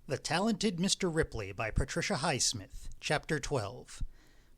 The Talented Mr. Ripley by Patricia Highsmith, Chapter 12.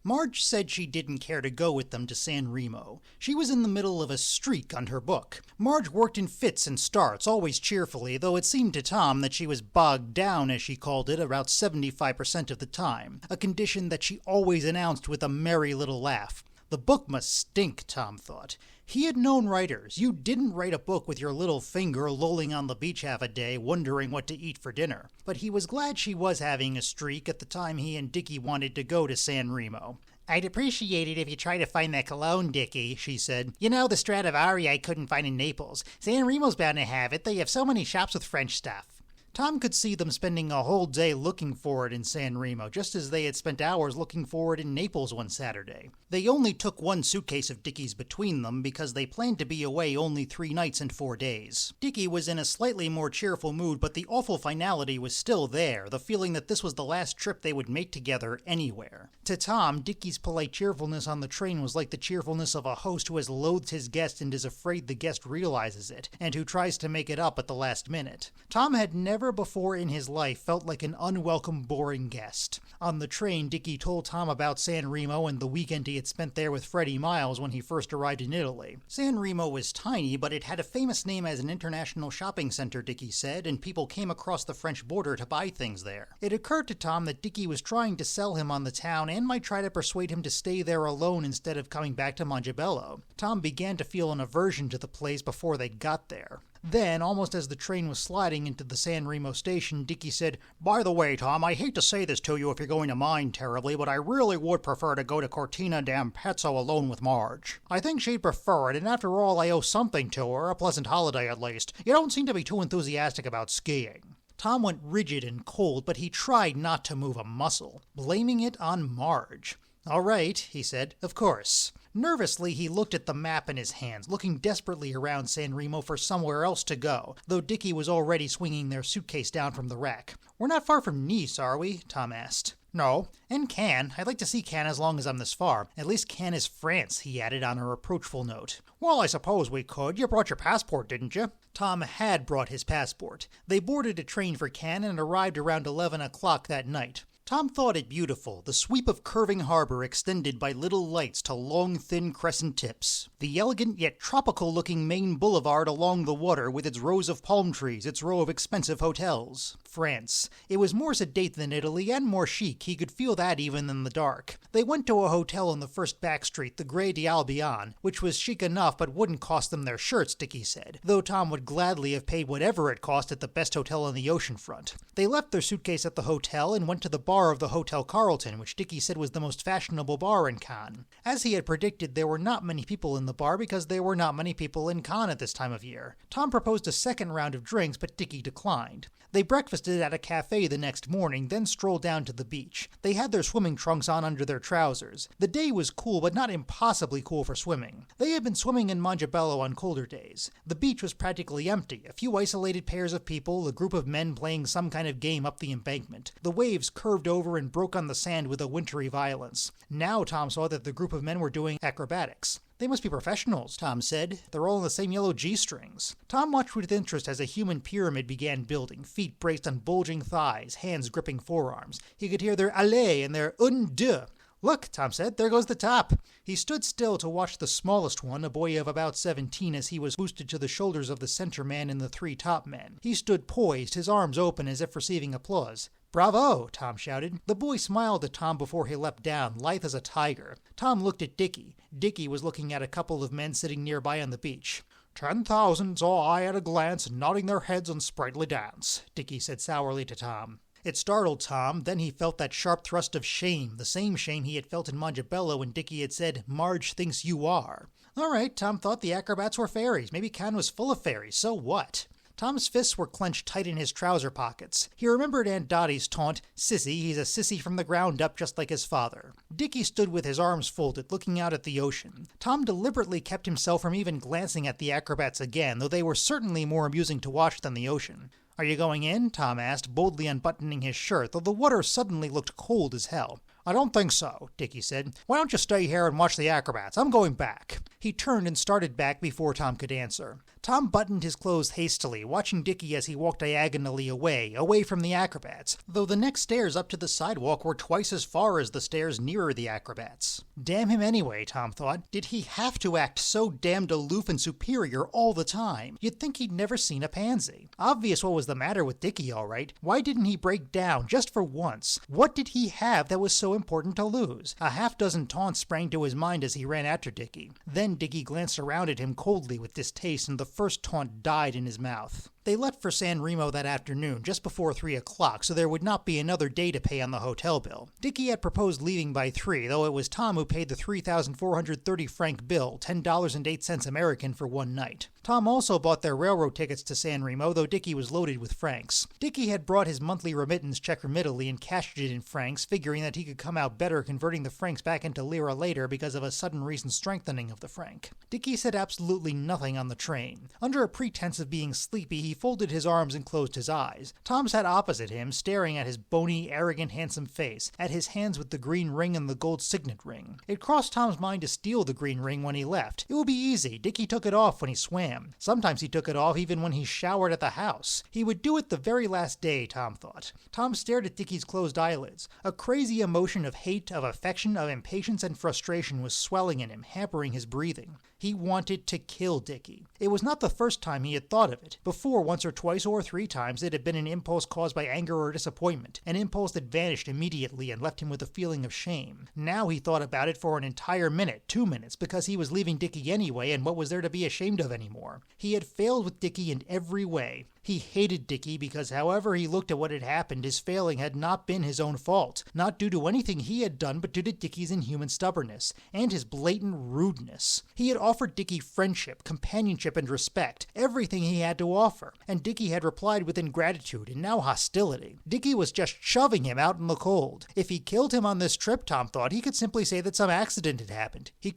Marge said she didn't care to go with them to San Remo. She was in the middle of a streak on her book. Marge worked in fits and starts, always cheerfully, though it seemed to Tom that she was bogged down, as she called it, about 75% of the time, a condition that she always announced with a merry little laugh. The book must stink, Tom thought. He had known writers. You didn't write a book with your little finger lolling on the beach half a day, wondering what to eat for dinner. But he was glad she was having a streak at the time he and Dickie wanted to go to San Remo. "I'd appreciate it if you try to find that cologne, Dickie," she said. "You know, the Stradivari I couldn't find in Naples. San Remo's bound to have it. They have so many shops with French stuff." Tom could see them spending a whole day looking for it in San Remo, just as they had spent hours looking for it in Naples one Saturday. They only took one suitcase of Dickie's between them because they planned to be away only 3 nights and 4 days. Dickie was in a slightly more cheerful mood, but the awful finality was still there, the feeling that this was the last trip they would make together anywhere. To Tom, Dickie's polite cheerfulness on the train was like the cheerfulness of a host who has loathed his guest and is afraid the guest realizes it, and who tries to make it up at the last minute. Tom had never before in his life felt like an unwelcome, boring guest. On the train, Dickie told Tom about San Remo and the weekend he had spent there with Freddie Miles when he first arrived in Italy. San Remo was tiny, but it had a famous name as an international shopping center, Dickie said, and people came across the French border to buy things there. It occurred to Tom that Dickie was trying to sell him on the town and might try to persuade him to stay there alone instead of coming back to Montebello. Tom began to feel an aversion to the place before they got there. Then, almost as the train was sliding into the San Remo station, Dickie said, "By the way, Tom, I hate to say this to you if you're going to mind terribly, but I really would prefer to go to Cortina d'Ampezzo alone with Marge. I think she'd prefer it, and after all, I owe something to her, a pleasant holiday at least. You don't seem to be too enthusiastic about skiing." Tom went rigid and cold, but he tried not to move a muscle, blaming it on Marge. "All right," he said, "of course." Nervously, he looked at the map in his hands, looking desperately around San Remo for somewhere else to go, though Dickie was already swinging their suitcase down from the rack. "We're not far from Nice, are we?" Tom asked. "No. And Cannes. I'd like to see Cannes as long as I'm this far. At least Cannes is France," he added on a reproachful note. "Well, I suppose we could. You brought your passport, didn't you?" Tom had brought his passport. They boarded a train for Cannes and arrived around 11 o'clock that night. Tom thought it beautiful, the sweep of curving harbor extended by little lights to long, thin crescent tips. The elegant yet tropical-looking main boulevard along the water with its rows of palm trees, its row of expensive hotels. France. It was more sedate than Italy and more chic. He could feel that even in the dark. They went to a hotel on the first back street, the Grey d'Albion, which was chic enough but wouldn't cost them their shirts, Dickie said, though Tom would gladly have paid whatever it cost at the best hotel on the ocean front. They left their suitcase at the hotel and went to the bar of the Hotel Carlton, which Dickie said was the most fashionable bar in Cannes. As he had predicted, there were not many people in the bar because there were not many people in Cannes at this time of year. Tom proposed a second round of drinks, but Dickie declined. They breakfasted at a cafe the next morning, then strolled down to the beach. They had their swimming trunks on under their trousers. The day was cool, but not impossibly cool for swimming. They had been swimming in Montebello on colder days. The beach was practically empty, a few isolated pairs of people, a group of men playing some kind of game up the embankment. The waves curved over and broke on the sand with a wintry violence. Now Tom saw that the group of men were doing acrobatics. "They must be professionals," Tom said. "They're all in the same yellow G-strings." Tom watched with interest as a human pyramid began building, feet braced on bulging thighs, hands gripping forearms. He could hear their allez and their un, deux. "Look," Tom said, "there goes the top." He stood still to watch the smallest one, a boy of about 17, as he was boosted to the shoulders of the center man and the 3 top men. He stood poised, his arms open as if receiving applause. "Bravo!" Tom shouted. The boy smiled at Tom before he leapt down, lithe as a tiger. Tom looked at Dickie. Dickie was looking at a couple of men sitting nearby on the beach. 10,000 saw I at a glance, nodding their heads on sprightly dance," Dickie said sourly to Tom. It startled Tom. Then he felt that sharp thrust of shame, the same shame he had felt in Montebello when Dickie had said, "Marge thinks you are." All right, Tom thought, the acrobats were fairies. Maybe Cannes was full of fairies. So what? Tom's fists were clenched tight in his trouser pockets. He remembered Aunt Dottie's taunt, "Sissy, he's a sissy from the ground up just like his father." Dickie stood with his arms folded, looking out at the ocean. Tom deliberately kept himself from even glancing at the acrobats again, though they were certainly more amusing to watch than the ocean. "Are you going in?" Tom asked, boldly unbuttoning his shirt, though the water suddenly looked cold as hell. "I don't think so," Dickie said. "Why don't you stay here and watch the acrobats? I'm going back." He turned and started back before Tom could answer. Tom buttoned his clothes hastily, watching Dickie as he walked diagonally away from the acrobats, though the next stairs up to the sidewalk were twice as far as the stairs nearer the acrobats. Damn him anyway, Tom thought. Did he have to act so damned aloof and superior all the time? You'd think he'd never seen a pansy. Obvious what was the matter with Dickie, all right. Why didn't he break down, just for once? What did he have that was so important to lose? A half-dozen taunts sprang to his mind as he ran after Dickie. Then Dickie glanced around at him coldly with distaste, and the first taunt died in his mouth. They left for San Remo that afternoon, just before 3 o'clock, so there would not be another day to pay on the hotel bill. Dickie had proposed leaving by 3, though it was Tom who paid the 3,430 franc bill, $10.08 American for one night. Tom also bought their railroad tickets to San Remo, though Dickie was loaded with francs. Dickie had brought his monthly remittance check from Italy and cashed it in francs, figuring that he could come out better converting the francs back into lira later because of a sudden recent strengthening of the franc. Dickie said absolutely nothing on the train. Under a pretense of being sleepy, he folded his arms and closed his eyes. Tom sat opposite him, staring at his bony, arrogant, handsome face, at his hands with the green ring and the gold signet ring. It crossed Tom's mind to steal the green ring when he left. It would be easy. Dickie took it off when he swam. Sometimes he took it off even when he showered at the house. He would do it the very last day, Tom thought. Tom stared at Dickie's closed eyelids. A crazy emotion of hate, of affection, of impatience and frustration was swelling in him, hampering his breathing. He wanted to kill Dickie. It was not the first time he had thought of it. Before, once or twice or 3 times, it had been an impulse caused by anger or disappointment, an impulse that vanished immediately and left him with a feeling of shame. Now he thought about it for an entire minute, 2 minutes, because he was leaving Dickie anyway, and what was there to be ashamed of anymore? He had failed with Dickie in every way. He hated Dickie because however he looked at what had happened, his failing had not been his own fault, not due to anything he had done, but due to Dickie's inhuman stubbornness, and his blatant rudeness. He had offered Dickie friendship, companionship, and respect, everything he had to offer, and Dickie had replied with ingratitude and now hostility. Dickie was just shoving him out in the cold. If he killed him on this trip, Tom thought, he could simply say that some accident had happened. He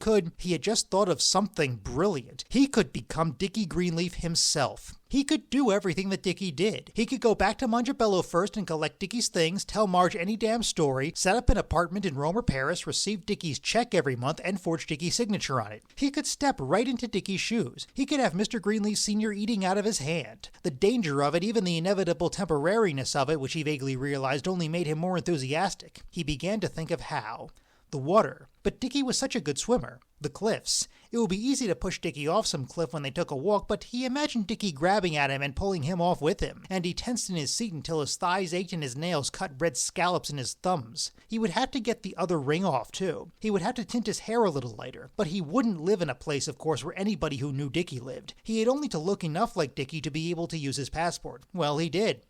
had just thought of something brilliant. He could become Dickie Greenleaf himself. He could do everything that Dickie did. He could go back to Mongebello first and collect Dickie's things, tell Marge any damn story, set up an apartment in Rome or Paris, receive Dickie's check every month, and forge Dickie's signature on it. He could step right into Dickie's shoes. He could have Mr. Greenleaf Sr. eating out of his hand. The danger of it, even the inevitable temporariness of it, which he vaguely realized, only made him more enthusiastic. He began to think of how. The water. But Dickie was such a good swimmer. The cliffs. It would be easy to push Dickie off some cliff when they took a walk, but he imagined Dickie grabbing at him and pulling him off with him, and he tensed in his seat until his thighs ached and his nails cut red scallops in his thumbs. He would have to get the other ring off, too. He would have to tint his hair a little lighter, but he wouldn't live in a place, of course, where anybody who knew Dickie lived. He had only to look enough like Dickie to be able to use his passport. Well, he did.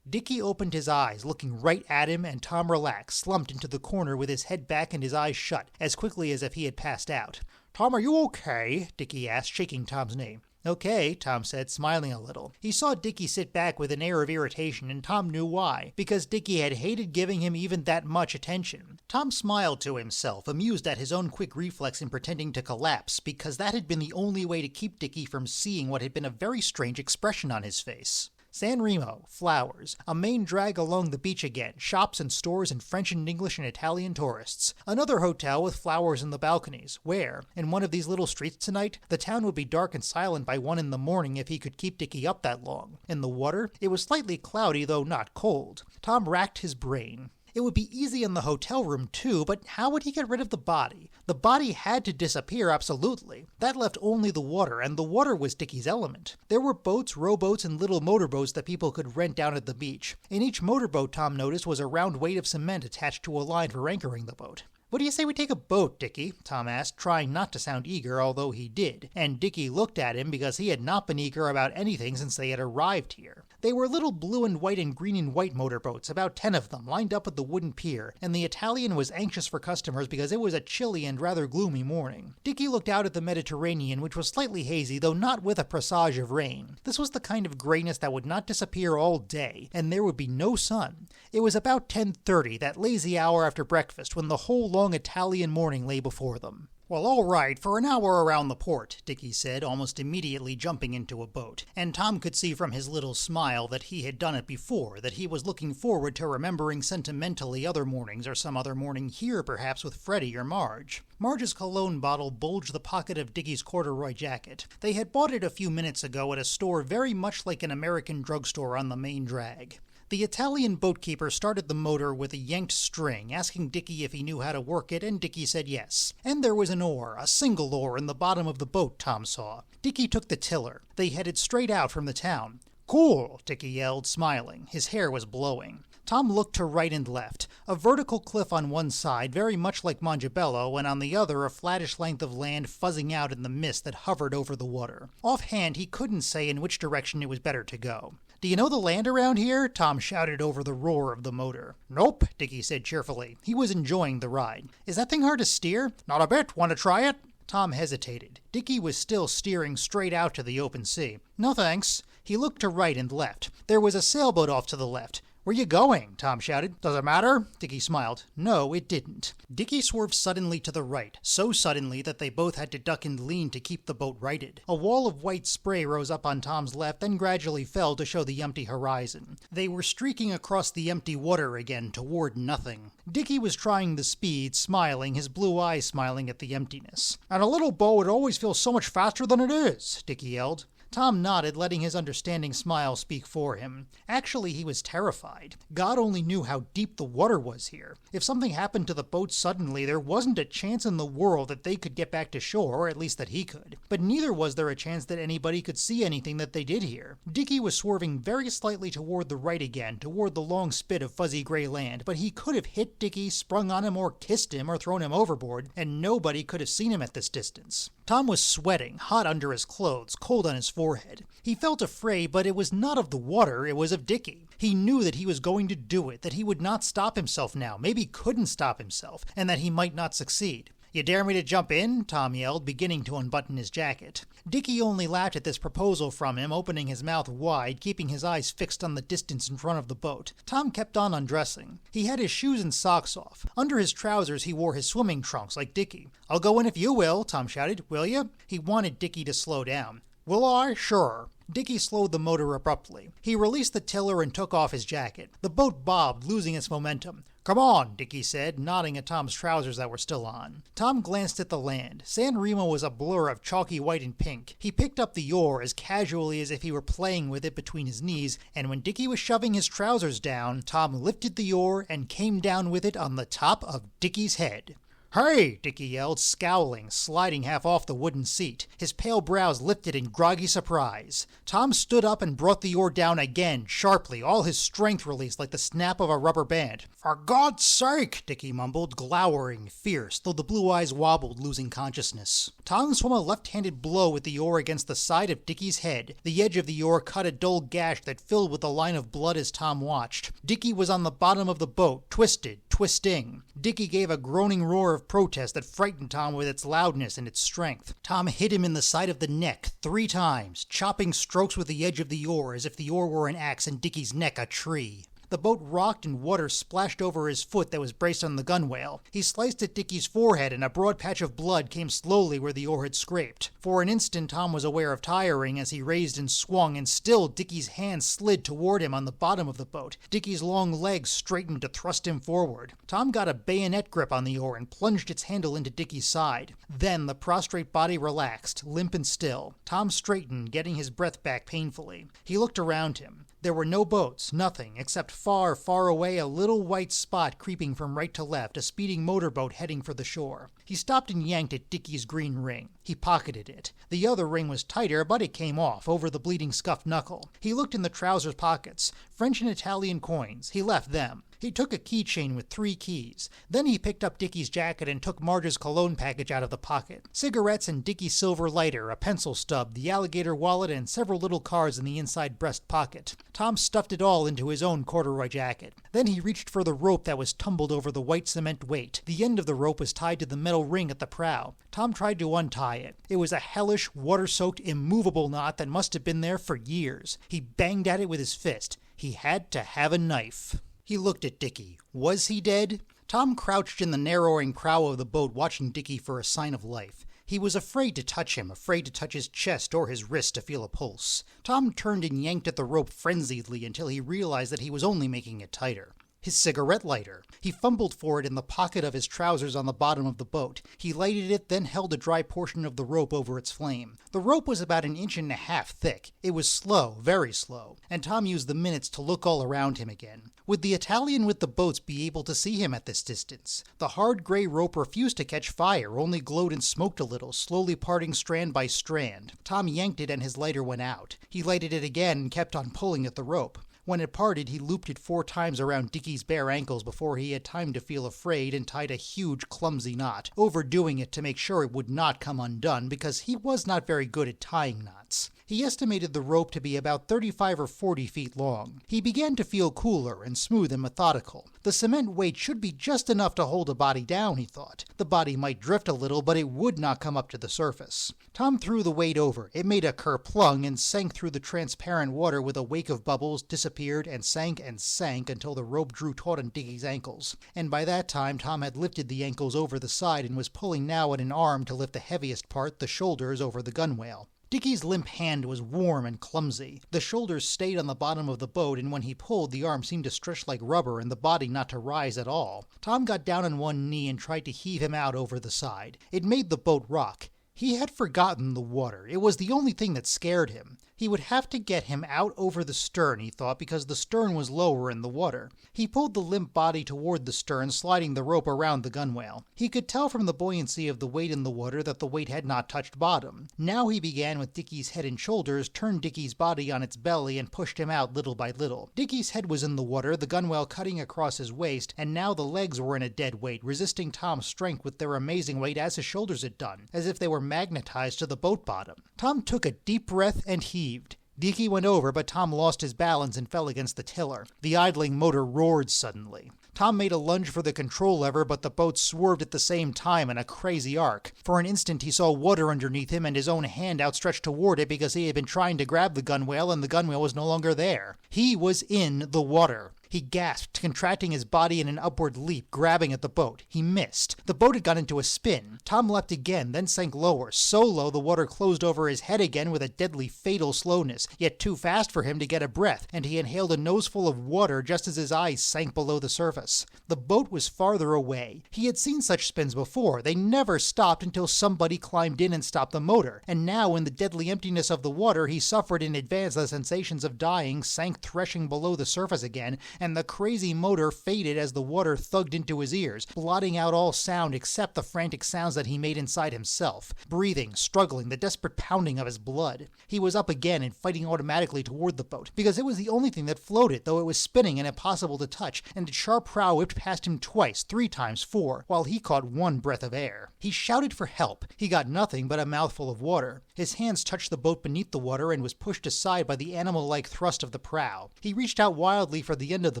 Dickie opened his eyes, looking right at him, and Tom relaxed, slumped into the corner with his head back and his eyes shut, as quickly as if he had passed out. "Tom, are you okay?" Dickie asked, shaking Tom's knee. "Okay," Tom said, smiling a little. He saw Dickie sit back with an air of irritation, and Tom knew why, because Dickie had hated giving him even that much attention. Tom smiled to himself, amused at his own quick reflex in pretending to collapse, because that had been the only way to keep Dickie from seeing what had been a very strange expression on his face. San Remo, flowers, a main drag along the beach again, shops and stores and French and English and Italian tourists. Another hotel with flowers in the balconies, where, in one of these little streets tonight, the town would be dark and silent by 1 in the morning if he could keep Dickie up that long. In the water, it was slightly cloudy, though not cold. Tom racked his brain. It would be easy in the hotel room too, but how would he get rid of the body? The body had to disappear, absolutely. That left only the water, and the water was Dickie's element. There were boats, rowboats, and little motorboats that people could rent down at the beach. In each motorboat, Tom noticed, was a round weight of cement attached to a line for anchoring the boat. "What do you say we take a boat, Dickie?" Tom asked, trying not to sound eager, although he did, and Dickie looked at him because he had not been eager about anything since they had arrived here. They were little blue and white and green and white motorboats, about 10 of them, lined up at the wooden pier, and the Italian was anxious for customers because it was a chilly and rather gloomy morning. Dickie looked out at the Mediterranean, which was slightly hazy, though not with a presage of rain. This was the kind of grayness that would not disappear all day, and there would be no sun. It was about 10:30, that lazy hour after breakfast, when the whole long Italian morning lay before them. "Well, all right, for an hour around the port," Dickie said, almost immediately jumping into a boat. And Tom could see from his little smile that he had done it before, that he was looking forward to remembering sentimentally other mornings, or some other morning here perhaps with Freddie or Marge. Marge's cologne bottle bulged the pocket of Dickie's corduroy jacket. They had bought it a few minutes ago at a store very much like an American drugstore on the main drag. The Italian boatkeeper started the motor with a yanked string, asking Dickie if he knew how to work it, and Dickie said yes. And there was an oar, a single oar, in the bottom of the boat, Tom saw. Dickie took the tiller. They headed straight out from the town. "Cool," Dickie yelled, smiling. His hair was blowing. Tom looked to right and left. A vertical cliff on one side, very much like Montebello, and on the other a flattish length of land fuzzing out in the mist that hovered over the water. Offhand, he couldn't say in which direction it was better to go. "Do you know the land around here?" Tom shouted over the roar of the motor. "Nope," Dickie said cheerfully. He was enjoying the ride. "Is that thing hard to steer?" "Not a bit. Want to try it?" Tom hesitated. Dickie was still steering straight out to the open sea. "No thanks." He looked to right and left. There was a sailboat off to the left. "Where you going?" Tom shouted. "Does it matter?" Dickie smiled. No, it didn't. Dickie swerved suddenly to the right, so suddenly that they both had to duck and lean to keep the boat righted. A wall of white spray rose up on Tom's left, then gradually fell to show the empty horizon. They were streaking across the empty water again toward nothing. Dickie was trying the speed, smiling, his blue eyes smiling at the emptiness. "And a little boat always feels so much faster than it is," Dickie yelled. Tom nodded, letting his understanding smile speak for him. Actually, he was terrified. God only knew how deep the water was here. If something happened to the boat suddenly, there wasn't a chance in the world that they could get back to shore, or at least that he could. But neither was there a chance that anybody could see anything that they did here. Dickie was swerving very slightly toward the right again, toward the long spit of fuzzy gray land, but he could have hit Dickie, sprung on him, or kissed him, or thrown him overboard, and nobody could have seen him at this distance. Tom was sweating, hot under his clothes, cold on his forehead. He felt afraid, but it was not of the water, it was of Dickie. He knew that he was going to do it, that he would not stop himself now, maybe couldn't stop himself, and that he might not succeed. "You dare me to jump in?" Tom yelled, beginning to unbutton his jacket. Dickie only laughed at this proposal from him, opening his mouth wide, keeping his eyes fixed on the distance in front of the boat. Tom kept on undressing. He had his shoes and socks off. Under his trousers he wore his swimming trunks, like Dickie. "I'll go in if you will," Tom shouted. "Will you?" He wanted Dickie to slow down. "Will I? Sure." Dickie slowed the motor abruptly. He released the tiller and took off his jacket. The boat bobbed, losing its momentum. "Come on," Dickie said, nodding at Tom's trousers that were still on. Tom glanced at the land. San Remo was a blur of chalky white and pink. He picked up the oar as casually as if he were playing with it between his knees, and when Dickie was shoving his trousers down, Tom lifted the oar and came down with it on the top of Dickie's head. "Hey!" Dickie yelled, scowling, sliding half off the wooden seat. His pale brows lifted in groggy surprise. Tom stood up and brought the oar down again, sharply, all his strength released like the snap of a rubber band. "For God's sake!" Dickie mumbled, glowering, fierce, though the blue eyes wobbled, losing consciousness. Tom swung a left-handed blow with the oar against the side of Dickie's head. The edge of the oar cut a dull gash that filled with a line of blood as Tom watched. Dickie was on the bottom of the boat, twisting. Dickie gave a groaning roar of protest that frightened Tom with its loudness and its strength. Tom hit him in the side of the neck 3 times, chopping strokes with the edge of the oar as if the oar were an axe and Dickie's neck a tree. The boat rocked and water splashed over his foot that was braced on the gunwale. He sliced at Dickie's forehead and a broad patch of blood came slowly where the oar had scraped. For an instant Tom was aware of tiring as he raised and swung, and still Dickie's hand slid toward him on the bottom of the boat. Dickie's long legs straightened to thrust him forward. Tom got a bayonet grip on the oar and plunged its handle into Dickie's side. Then the prostrate body relaxed, limp and still. Tom straightened, getting his breath back painfully. He looked around him. There were no boats, nothing, except far, far away a little white spot creeping from right to left, a speeding motorboat heading for the shore. He stopped and yanked at Dickie's green ring. He pocketed it. The other ring was tighter, but it came off, over the bleeding scuffed knuckle. He looked in the trousers pockets. French and Italian coins. He left them. He took a keychain with 3 keys. Then he picked up Dickie's jacket and took Marge's cologne package out of the pocket. Cigarettes and Dickie's silver lighter, a pencil stub, the alligator wallet, and several little cards in the inside breast pocket. Tom stuffed it all into his own corduroy jacket. Then he reached for the rope that was tumbled over the white cement weight. The end of the rope was tied to the metal ring at the prow. Tom tried to untie it. It was a hellish, water-soaked, immovable knot that must have been there for years. He banged at it with his fist. He had to have a knife. He looked at Dickie. Was he dead? Tom crouched in the narrowing prow of the boat watching Dickie for a sign of life. He was afraid to touch him, afraid to touch his chest or his wrist to feel a pulse. Tom turned and yanked at the rope frenziedly until he realized that he was only making it tighter. His cigarette lighter. He fumbled for it in the pocket of his trousers on the bottom of the boat. He lighted it, then held a dry portion of the rope over its flame. The rope was about 1.5 inches thick. It was slow, very slow, and Tom used the minutes to look all around him again. Would the Italian with the boats be able to see him at this distance? The hard gray rope refused to catch fire, only glowed and smoked a little, slowly parting strand by strand. Tom yanked it and his lighter went out. He lighted it again and kept on pulling at the rope. When it parted, he looped it 4 times around Dickie's bare ankles before he had time to feel afraid and tied a huge, clumsy knot, overdoing it to make sure it would not come undone because he was not very good at tying knots. He estimated the rope to be about 35 or 40 feet long. He began to feel cooler and smooth and methodical. The cement weight should be just enough to hold a body down, he thought. The body might drift a little, but it would not come up to the surface. Tom threw the weight over. It made a kerplung and sank through the transparent water with a wake of bubbles, disappeared, and sank until the rope drew taut on Dickie's ankles. And by that time, Tom had lifted the ankles over the side and was pulling now at an arm to lift the heaviest part, the shoulders, over the gunwale. Dickie's limp hand was warm and clumsy. The shoulders stayed on the bottom of the boat, and when he pulled, the arm seemed to stretch like rubber and the body not to rise at all. Tom got down on one knee and tried to heave him out over the side. It made the boat rock. He had forgotten the water. It was the only thing that scared him. He would have to get him out over the stern, he thought, because the stern was lower in the water. He pulled the limp body toward the stern, sliding the rope around the gunwale. He could tell from the buoyancy of the weight in the water that the weight had not touched bottom. Now he began with Dickie's head and shoulders, turned Dickie's body on its belly, and pushed him out little by little. Dickie's head was in the water, the gunwale cutting across his waist, and now the legs were in a dead weight, resisting Tom's strength with their amazing weight as his shoulders had done, as if they were magnetized to the boat bottom. Tom took a deep breath and heaved. Dickie went over, but Tom lost his balance and fell against the tiller. The idling motor roared suddenly. Tom made a lunge for the control lever, but the boat swerved at the same time in a crazy arc. For an instant he saw water underneath him and his own hand outstretched toward it because he had been trying to grab the gunwale and the gunwale was no longer there. He was in the water. He gasped, contracting his body in an upward leap, grabbing at the boat. He missed. The boat had gone into a spin. Tom leapt again, then sank lower, so low the water closed over his head again with a deadly, fatal slowness, yet too fast for him to get a breath, and he inhaled a noseful of water just as his eyes sank below the surface. The boat was farther away. He had seen such spins before. They never stopped until somebody climbed in and stopped the motor, and now in the deadly emptiness of the water he suffered in advance the sensations of dying, sank threshing below the surface again, and the crazy motor faded as the water thugged into his ears, blotting out all sound except the frantic sounds that he made inside himself. Breathing, struggling, the desperate pounding of his blood. He was up again and fighting automatically toward the boat, because it was the only thing that floated, though it was spinning and impossible to touch, and its sharp prow whipped past him twice, 3 times, 4, while he caught 1 breath of air. He shouted for help. He got nothing but a mouthful of water. His hands touched the boat beneath the water and was pushed aside by the animal-like thrust of the prow. He reached out wildly for the end of the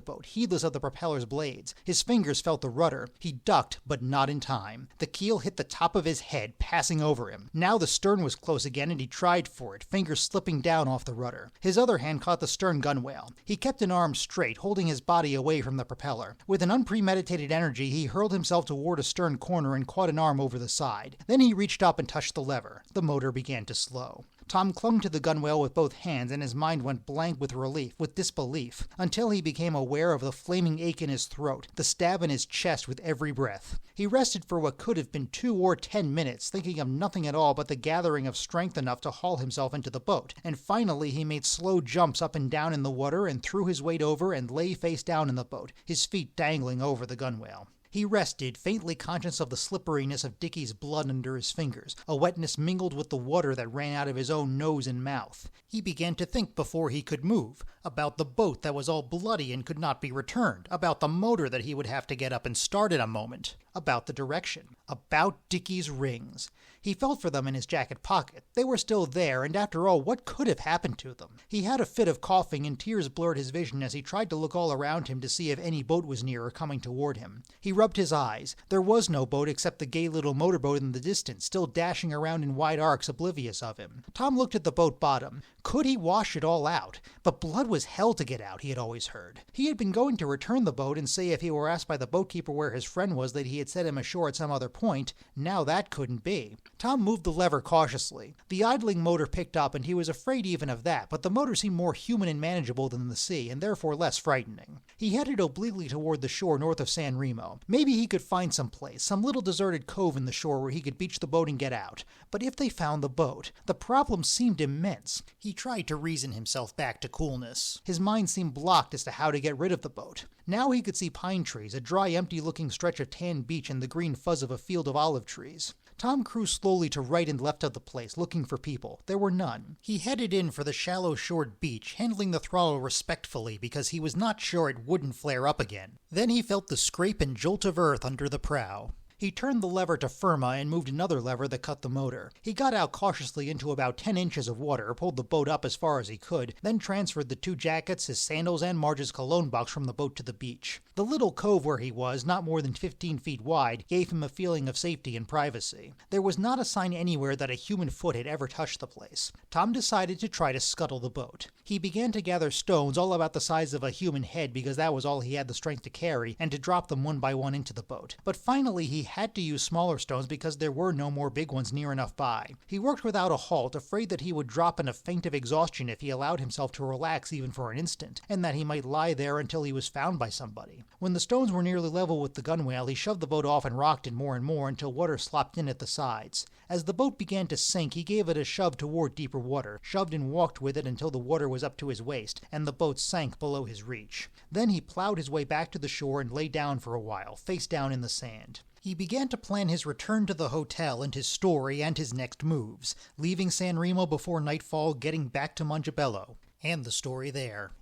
boat, heedless of the propeller's blades. His fingers felt the rudder. He ducked, but not in time. The keel hit the top of his head, passing over him. Now the stern was close again, and he tried for it, fingers slipping down off the rudder. His other hand caught the stern gunwale. He kept an arm straight, holding his body away from the propeller. With an unpremeditated energy, he hurled himself toward a stern corner and caught an arm over the side. Then he reached up and touched the lever. The motor began to slow. Tom clung to the gunwale with both hands, and his mind went blank with relief, with disbelief, until he became aware of the flaming ache in his throat, the stab in his chest with every breath. He rested for what could have been 2 or 10 minutes, thinking of nothing at all but the gathering of strength enough to haul himself into the boat, and finally he made slow jumps up and down in the water and threw his weight over and lay face down in the boat, his feet dangling over the gunwale. He rested, faintly conscious of the slipperiness of Dickie's blood under his fingers, a wetness mingled with the water that ran out of his own nose and mouth. He began to think before he could move, about the boat that was all bloody and could not be returned, about the motor that he would have to get up and start in a moment. about the direction, about Dickie's rings. He felt for them in his jacket pocket. They were still there, and after all, what could have happened to them? He had a fit of coughing, and tears blurred his vision as he tried to look all around him to see if any boat was near or coming toward him. He rubbed his eyes. There was no boat except the gay little motorboat in the distance, still dashing around in wide arcs oblivious of him. Tom looked at the boat bottom. Could he wash it all out? But blood was hell to get out, he had always heard. He had been going to return the boat and say if he were asked by the boatkeeper where his friend was that he had set him ashore at some other point. Now that couldn't be. Tom moved the lever cautiously. The idling motor picked up, and he was afraid even of that, but the motor seemed more human and manageable than the sea, and therefore less frightening. He headed obliquely toward the shore north of San Remo. Maybe he could find some place, some little deserted cove in the shore where he could beach the boat and get out. But if they found the boat, the problem seemed immense. He tried to reason himself back to coolness. His mind seemed blocked as to how to get rid of the boat. Now he could see pine trees, a dry, empty-looking stretch of tan beach, and the green fuzz of a field of olive trees. Tom cruised slowly to right and left of the place, looking for people. There were none. He headed in for the shallow shored beach, handling the throttle respectfully because he was not sure it wouldn't flare up again. Then he felt the scrape and jolt of earth under the prow. He turned the lever to firma and moved another lever that cut the motor. He got out cautiously into about 10 inches of water, pulled the boat up as far as he could, then transferred the 2 jackets, his sandals, and Marge's cologne box from the boat to the beach. The little cove where he was, not more than 15 feet wide, gave him a feeling of safety and privacy. There was not a sign anywhere that a human foot had ever touched the place. Tom decided to try to scuttle the boat. He began to gather stones all about the size of a human head because that was all he had the strength to carry, and to drop them one by one into the boat. But finally he had to use smaller stones because there were no more big ones near enough by. He worked without a halt, afraid that he would drop in a faint of exhaustion if he allowed himself to relax even for an instant, and that he might lie there until he was found by somebody. When the stones were nearly level with the gunwale, he shoved the boat off and rocked it more and more until water slopped in at the sides. As the boat began to sink, he gave it a shove toward deeper water, shoved and walked with it until the water was up to his waist, and the boat sank below his reach. Then he plowed his way back to the shore and lay down for a while, face down in the sand. He began to plan his return to the hotel and his story and his next moves, leaving San Remo before nightfall, getting back to Montebello, and the story there.